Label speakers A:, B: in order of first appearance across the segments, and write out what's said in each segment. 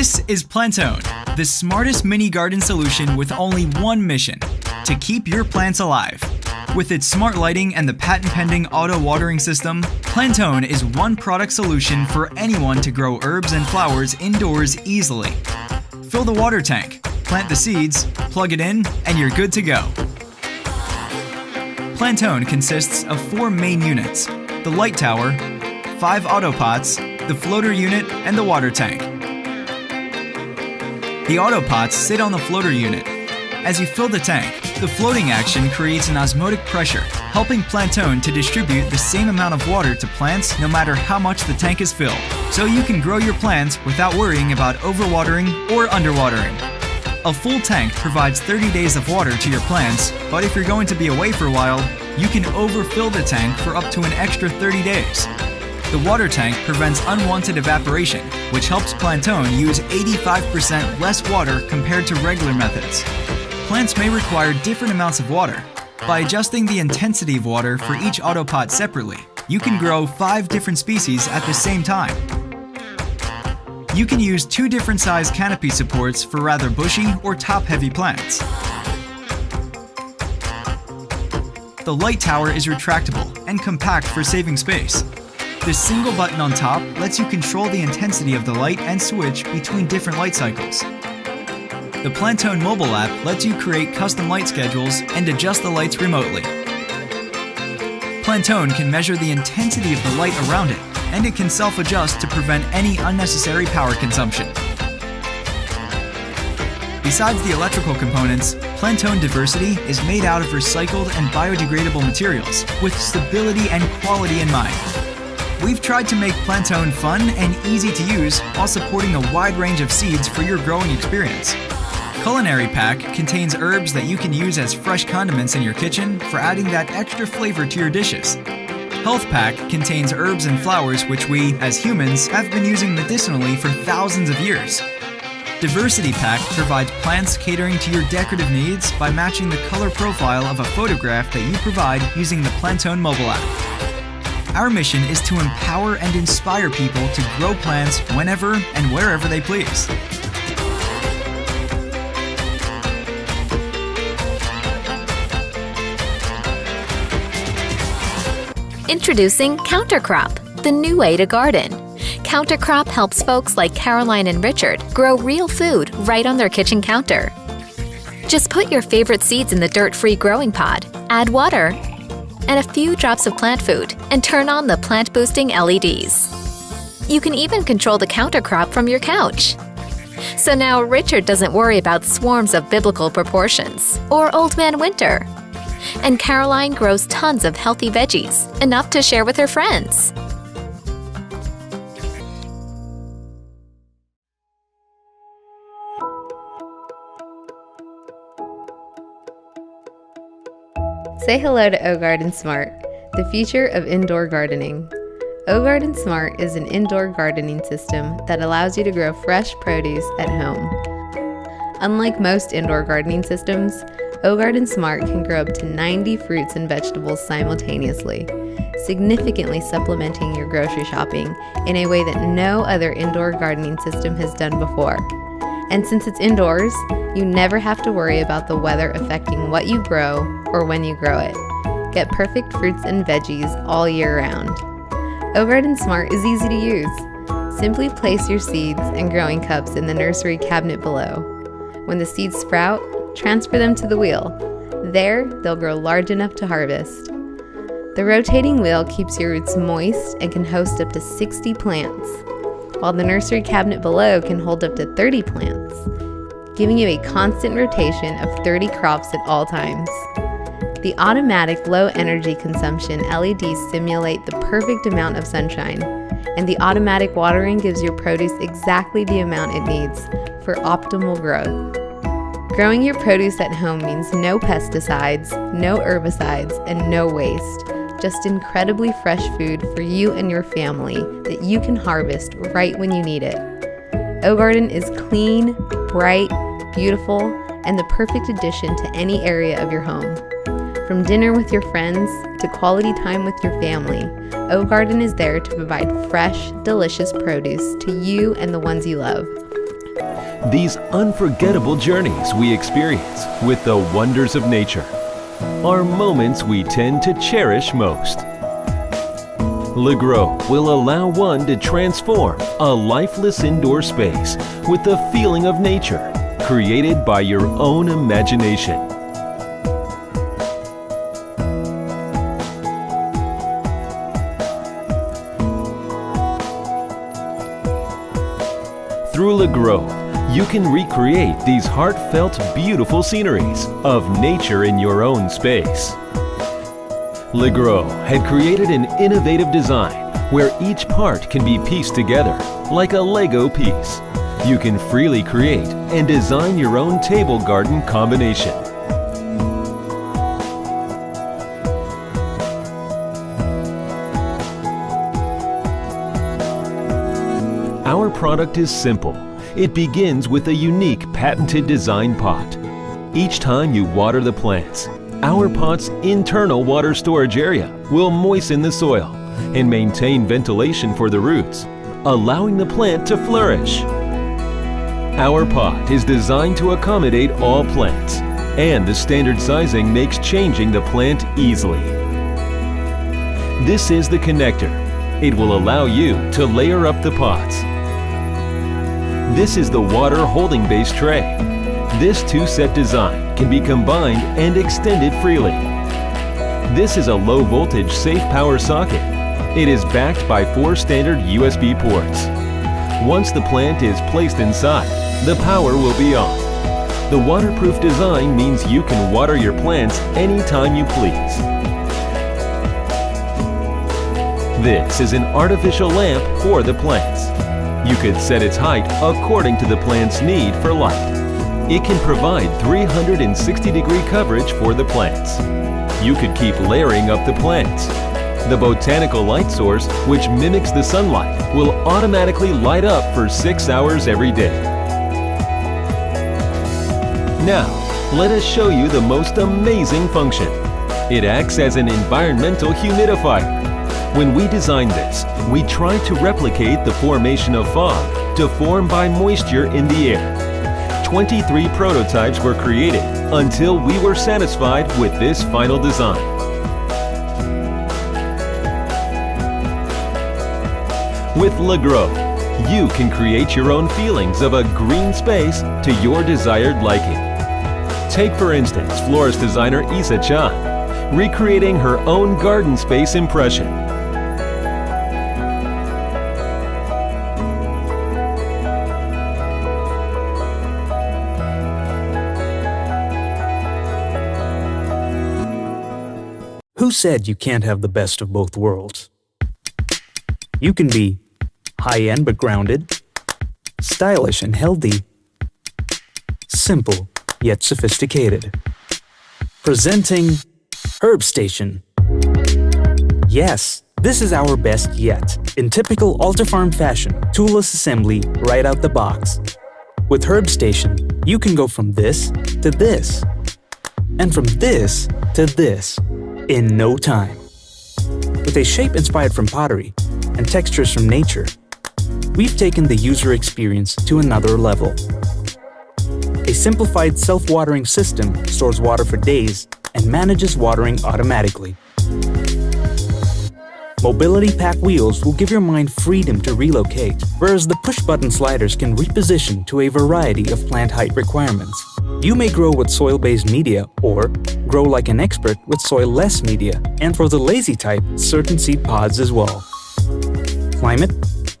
A: This is Plantone, the smartest mini garden solution with only one mission: to keep your plants alive. With its smart lighting and the patent-pending auto-watering system, Plantone is one product solution for anyone to grow herbs and flowers indoors easily. Fill the water tank, plant the seeds, plug it in, and you're good to go. Plantone consists of 4 main units: the light tower, 5 auto pots, the floater unit, and the water tank. The auto pots sit on the floater unit. As you fill the tank, the floating action creates an osmotic pressure, helping Plantone to distribute the same amount of water to plants no matter how much the tank is filled, so you can grow your plants without worrying about overwatering or underwatering. A full tank provides 30 days of water to your plants, but if you're going to be away for a while, you can overfill the tank for up to an extra 30 days. The water tank prevents unwanted evaporation, which helps Plantone use 85% less water compared to regular methods. Plants may require different amounts of water. By adjusting the intensity of water for each autopot separately, you can grow 5 different species at the same time. You can use 2 different size canopy supports for rather bushy or top-heavy plants. The light tower is retractable and compact for saving space. The single button on top lets you control the intensity of the light and switch between different light cycles. The Plantone mobile app lets you create custom light schedules and adjust the lights remotely. Plantone can measure the intensity of the light around it, and it can self-adjust to prevent any unnecessary power consumption. Besides the electrical components, Plantone Diversity is made out of recycled and biodegradable materials with stability and quality in mind. We've tried to make Plantone fun and easy to use while supporting a wide range of seeds for your growing experience. Culinary Pack contains herbs that you can use as fresh condiments in your kitchen for adding that extra flavor to your dishes. Health Pack contains herbs and flowers which we, as humans, have been using medicinally for thousands of years. Diversity Pack provides plants catering to your decorative needs by matching the color profile of a photograph that you provide using the Plantone mobile app. Our mission is to empower and inspire people to grow plants whenever and wherever they please.
B: Introducing CounterCrop, the new way to garden. CounterCrop helps folks like Caroline and Richard grow real food right on their kitchen counter. Just put your favorite seeds in the dirt-free growing pod, add water, and a few drops of plant food, and turn on the plant-boosting LEDs. You can even control the CounterCrop from your couch. So now Richard doesn't worry about swarms of biblical proportions or Old Man Winter. And Caroline grows tons of healthy veggies, enough to share with her friends.
C: Say hello to OGarden Smart, the future of indoor gardening. OGarden Smart is an indoor gardening system that allows you to grow fresh produce at home. Unlike most indoor gardening systems, OGarden Smart can grow up to 90 fruits and vegetables simultaneously, significantly supplementing your grocery shopping in a way that no other indoor gardening system has done before. And since it's indoors, you never have to worry about the weather affecting what you grow or when you grow it. Get perfect fruits and veggies all year round. OGarden Smart is easy to use. Simply place your seeds and growing cups in the nursery cabinet below. When the seeds sprout, transfer them to the wheel. There, they'll grow large enough to harvest. The rotating wheel keeps your roots moist and can host up to 60 plants, while the nursery cabinet below can hold up to 30 plants, giving you a constant rotation of 30 crops at all times. The automatic low energy consumption LEDs simulate the perfect amount of sunshine, and the automatic watering gives your produce exactly the amount it needs for optimal growth. Growing your produce at home means no pesticides, no herbicides, and no waste. Just incredibly fresh food for you and your family that you can harvest right when you need it. OGarden is clean, bright, beautiful, and the perfect addition to any area of your home. From dinner with your friends to quality time with your family, OGarden is there to provide fresh, delicious produce to you and the ones you love.
D: these unforgettable journeys we experience with the wonders of nature are moments we tend to cherish most. LeGrow will allow one to transform a lifeless indoor space with the feeling of nature created by your own imagination. Through LeGrow, you can recreate these heartfelt, beautiful sceneries of nature in your own space. LeGrow had created an innovative design where each part can be pieced together like a Lego piece. You can freely create and design your own table garden combination. Our product is simple. It begins with a unique patented design pot. Each time you water the plants, our pot's internal water storage area will moisten the soil and maintain ventilation for the roots, allowing the plant to flourish. Our pot is designed to accommodate all plants, and the standard sizing makes changing the plant easily. This is the connector. It will allow you to layer up the pots. This is the water holding base tray. This two-set design can be combined and extended freely. This is a low-voltage safe power socket. It is backed by 4 standard USB ports. Once the plant is placed inside, the power will be on. The waterproof design means you can water your plants anytime you please. This is an artificial lamp for the plants. You could set its height according to the plant's need for light. It can provide 360-degree coverage for the plants. You could keep layering up the plants. The botanical light source, which mimics the sunlight, will automatically light up for 6 hours every day. Now, let us show you the most amazing function. It acts as an environmental humidifier. When we designed this, we tried to replicate the formation of fog to form by moisture in the air. 23 prototypes were created until we were satisfied with this final design. With LeGrow, you can create your own feelings of a green space to your desired liking. Take for instance florist designer Isa Chan, recreating her own garden space impression.
E: Who said you can't have the best of both worlds? You can be high-end but grounded, stylish and healthy, simple yet sophisticated. Presenting Herbstation. Yes, this is our best yet, in typical Altafarm fashion, toolless assembly right out the box. With Herbstation, you can go from this to this, and from this to this, in no time. With a shape inspired from pottery and textures from nature, we've taken the user experience to another level. A simplified self-watering system stores water for days and manages watering automatically. Mobility pack wheels will give your mind freedom to relocate, whereas the push-button sliders can reposition to a variety of plant height requirements. You may grow with soil-based media or grow like an expert with soil-less media, and for the lazy type, certain seed pods as well. Climate?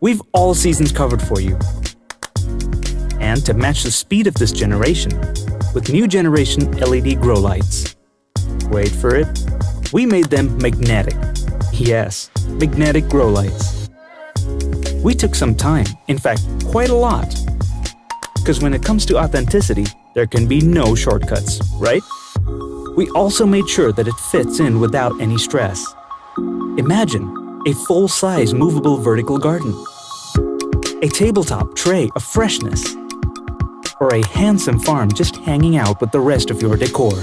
E: We've all seasons covered for you. And to match the speed of this generation, with new generation LED grow lights. Wait for it. We made them magnetic. Yes, magnetic grow lights. We took some time, in fact, quite a lot. Because when it comes to authenticity, there can be no shortcuts, right? We also made sure that it fits in without any stress. Imagine a full-size movable vertical garden, a tabletop tray of freshness, or a handsome farm just hanging out with the rest of your decor.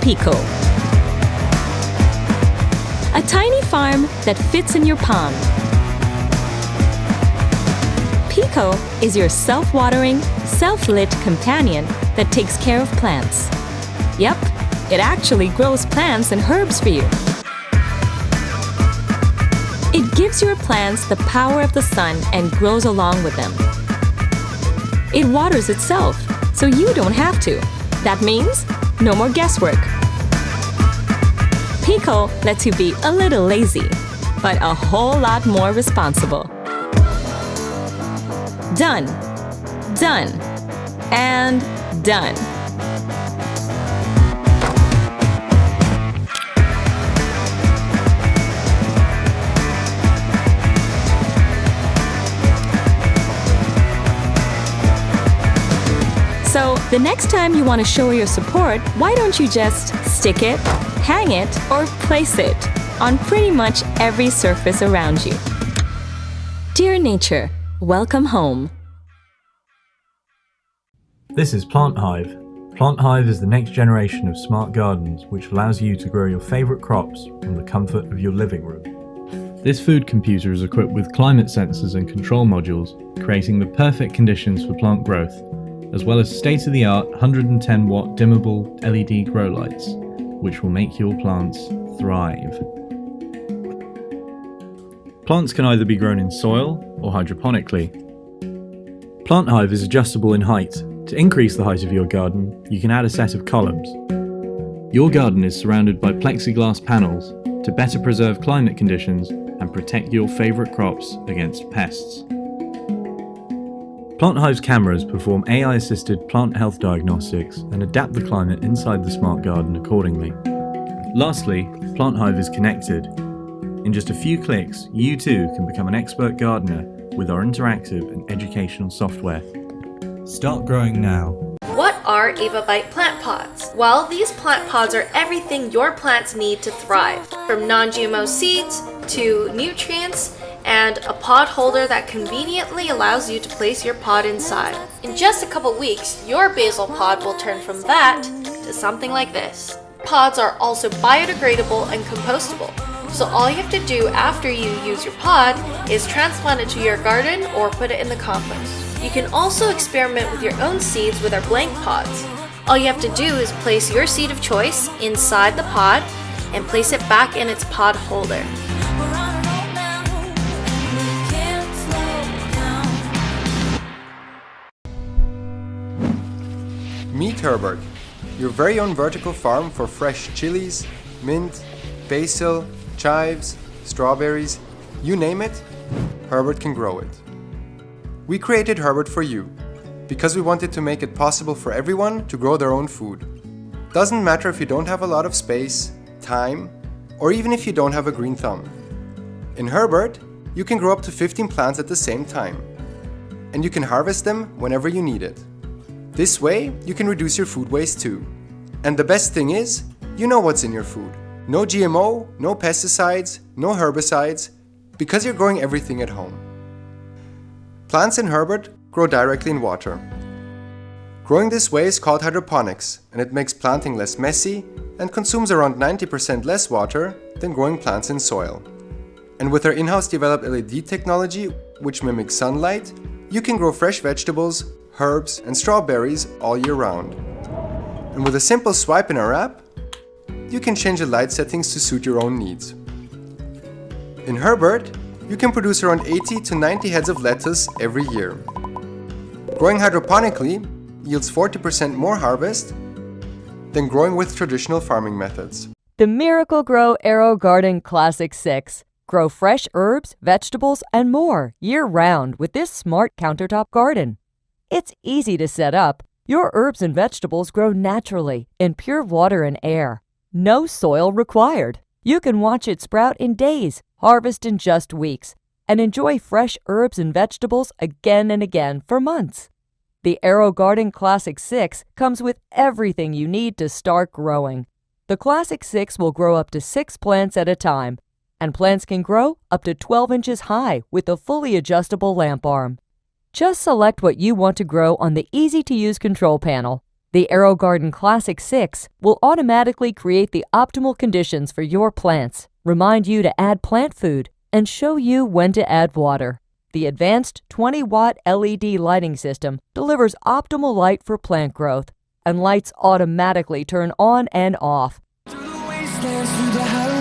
F: PICO. A tiny farm that fits in your palm. PICO PICO is your self-watering, self-lit companion that takes care of plants. Yep, it actually grows plants and herbs for you. It gives your plants the power of the sun and grows along with them. It waters itself, so you don't have to. That means no more guesswork. PICO lets you be a little lazy, but a whole lot more responsible. Done, done, and done. So, the next time you want to show your support, why don't you just stick it, hang it, or place it on pretty much every surface around you. Dear nature, welcome home.
G: This is PlantHive. PlantHive is the next generation of smart gardens which allows you to grow your favorite crops from the comfort of your living room. This food computer is equipped with climate sensors and control modules, creating the perfect conditions for plant growth, as well as state-of-the-art 110-watt dimmable LED grow lights, which will make your plants thrive. Plants can either be grown in soil or hydroponically. PlantHive is adjustable in height. To increase the height of your garden, you can add a set of columns. Your garden is surrounded by plexiglass panels to better preserve climate conditions and protect your favourite crops against pests. PlantHive's cameras perform AI-assisted plant health diagnostics and adapt the climate inside the smart garden accordingly. Lastly, PlantHive is connected. In just a few clicks, you too can become an expert gardener with our interactive and educational software. Start growing now.
H: What are Byte plant pods? Well, these plant pods are everything your plants need to thrive, from non-GMO seeds to nutrients and a pod holder that conveniently allows you to place your pod inside. In just a couple weeks, your basil pod will turn from that to something like this. Pods are also biodegradable and compostable, so all you have to do after you use your pod is transplant it to your garden or put it in the compost. You can also experiment with your own seeds with our blank pods. All you have to do is place your seed of choice inside the pod and place it back in its pod holder.
I: Meet Herbert, your very own vertical farm for fresh chilies, mint, basil, chives, strawberries, you name it, Herbert can grow it. We created Herbert for you, because we wanted to make it possible for everyone to grow their own food. Doesn't matter if you don't have a lot of space, time, or even if you don't have a green thumb. In Herbert, you can grow up to 15 plants at the same time, and you can harvest them whenever you need it. This way, you can reduce your food waste too. And the best thing is, you know what's in your food. No GMO, no pesticides, no herbicides, because you're growing everything at home. Plants in Herbert grow directly in water. Growing this way is called hydroponics, and it makes planting less messy and consumes around 90% less water than growing plants in soil. And with our in-house developed LED technology, which mimics sunlight, you can grow fresh vegetables, herbs, and strawberries all year round. And with a simple swipe in our app, you can change the light settings to suit your own needs. In Herbert, you can produce around 80 to 90 heads of lettuce every year. Growing hydroponically yields 40% more harvest than growing with traditional farming methods.
J: The Miracle-Gro AeroGarden Classic 6. Grow fresh herbs, vegetables, and more year-round with this smart countertop garden. It's easy to set up. Your herbs and vegetables grow naturally in pure water and air. No soil required. You can watch it sprout in days, harvest in just weeks, and enjoy fresh herbs and vegetables again and again for months. The AeroGarden Classic 6 comes with everything you need to start growing. The Classic 6 will grow up to 6 plants at a time, and plants can grow up to 12 inches high with a fully adjustable lamp arm. Just select what you want to grow on the easy-to-use control panel. The AeroGarden Classic 6 will automatically create the optimal conditions for your plants, remind you to add plant food, and show you when to add water. The advanced 20-watt LED lighting system delivers optimal light for plant growth, and lights automatically turn on and off.
K: Through the wastelands, through the highways.